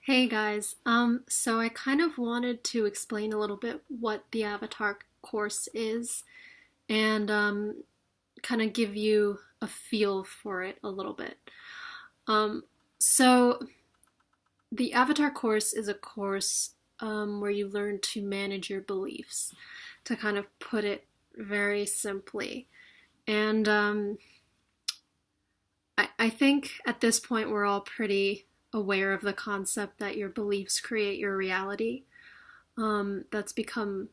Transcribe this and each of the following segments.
Hey guys, so I kind of wanted to explain a little bit what the Avatar course is and kind of give you a feel for it a little bit. Um, so the Avatar course is a course where you learn to manage your beliefs, to kind of put it very simply. And I think at this point we're all pretty aware of the concept that your beliefs create your reality. That's become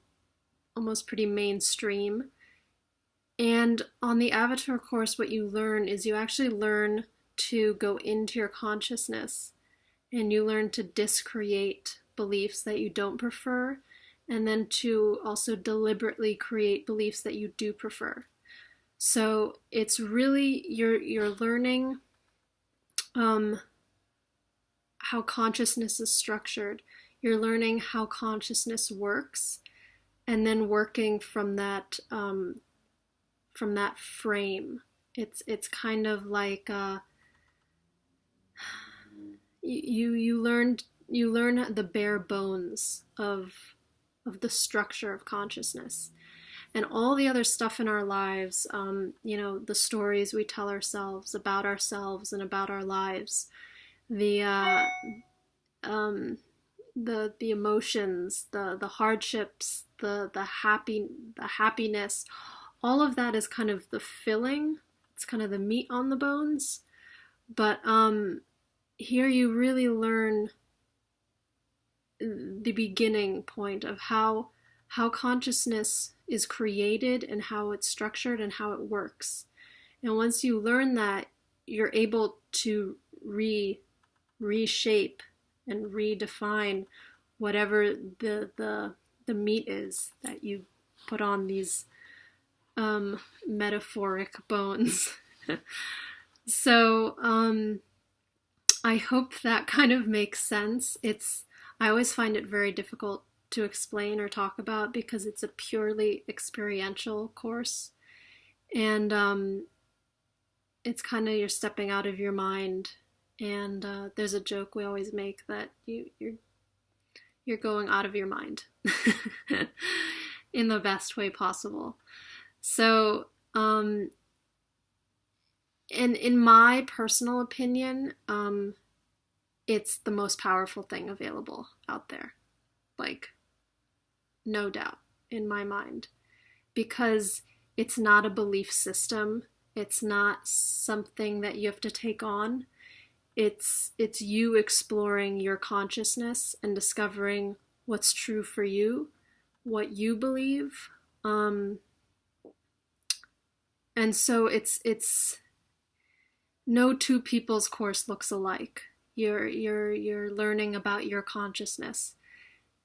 almost pretty mainstream. And on the Avatar course, what you learn is you actually learn to go into your consciousness and you learn to discreate beliefs that you don't prefer and then to also deliberately create beliefs that you do prefer. So it's really you're learning um, how consciousness is structured. You're learning how consciousness works, and then working from that frame. It's kind of like you learn the bare bones of the structure of consciousness and all the other stuff in our lives. The stories we tell ourselves and about our lives, the um, the emotions, the hardships, the happiness, all of that is kind of the filling. It's kind of the meat on the bones. But here you really learn the beginning point of how consciousness is created and how it's structured and how it works. And once you learn that, you're able to reshape and redefine whatever the meat is that you put on these metaphoric bones. So I hope that kind of makes sense. I always find it very difficult to explain or talk about because it's a purely experiential course, and it's kind of you're stepping out of your mind. And there's a joke we always make that you're going out of your mind in the best way possible. So, and in my personal opinion, it's the most powerful thing available out there. Like, no doubt in my mind. Because it's not a belief system. It's not something that you have to take on. It's you exploring your consciousness and discovering what's true for you, what you believe. And so it's no two people's course looks alike. You're learning about your consciousness,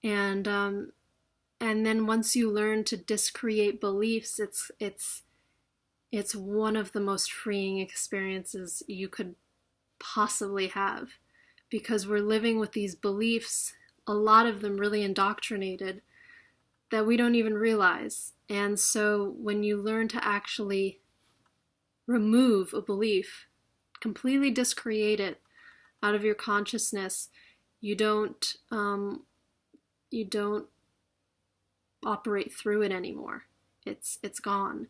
and then once you learn to discreate beliefs, it's one of the most freeing experiences you could possibly have, because we're living with these beliefs, a lot of them really indoctrinated, that we don't even realize. And so when you learn to actually remove a belief, completely discreate it out of your consciousness, you don't operate through it anymore. It's gone.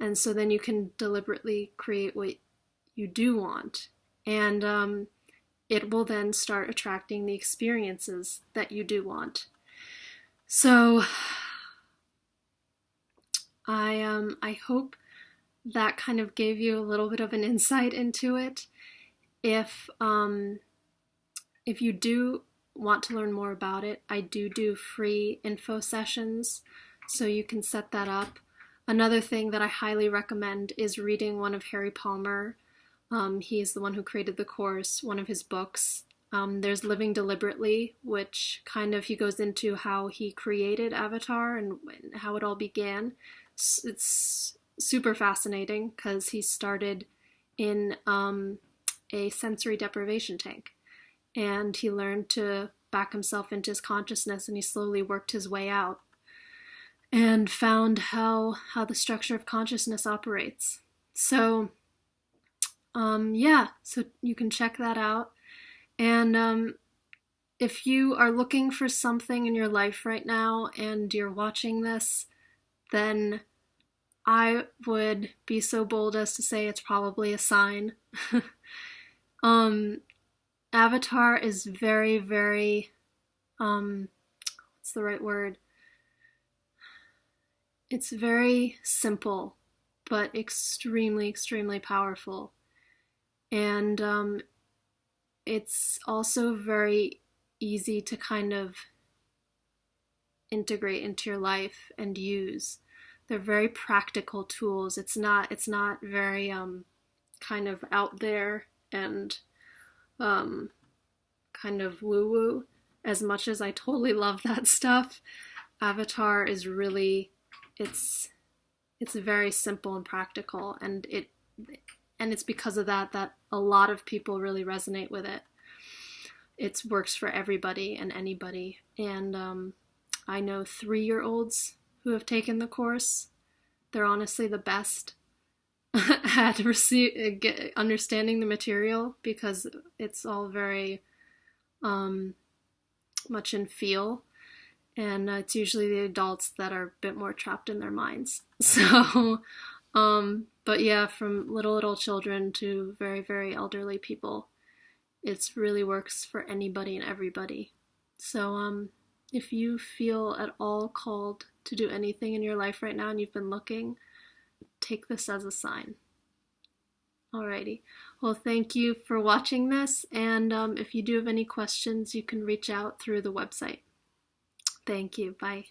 And so then you can deliberately create what you do want. And it will then start attracting the experiences that you do want. So I hope that kind of gave you a little bit of an insight into it. If you do want to learn more about it, I do free info sessions, so you can set that up. Another thing that I highly recommend is reading one of Harry Palmer. He is the one who created the course, one of his books. There's Living Deliberately, which kind of he goes into how he created Avatar and how it all began. It's super fascinating because he started in a sensory deprivation tank, and he learned to back himself into his consciousness, and he slowly worked his way out and found how the structure of consciousness operates. So so you can check that out. And if you are looking for something in your life right now and you're watching this, then I would be so bold as to say it's probably a sign. um, Avatar is very, very, what's the right word? It's very simple, but extremely, extremely powerful. And it's also very easy to kind of integrate into your life and use. They're very practical tools. It's not very kind of out there and kind of woo woo. As much as I totally love that stuff, Avatar is really it's very simple and practical, and it's because of that that a lot of people really resonate with it. It works for everybody and anybody, and I know 3-year-olds who have taken the course. They're honestly the best at understanding the material because it's all very much in feel, and it's usually the adults that are a bit more trapped in their minds. So, but yeah, from little children to very, very elderly people, it really works for anybody and everybody. So, if you feel at all called to do anything in your life right now and you've been looking, take this as a sign. Alrighty. Well, thank you for watching this, and if you do have any questions, you can reach out through the website. Thank you. Bye.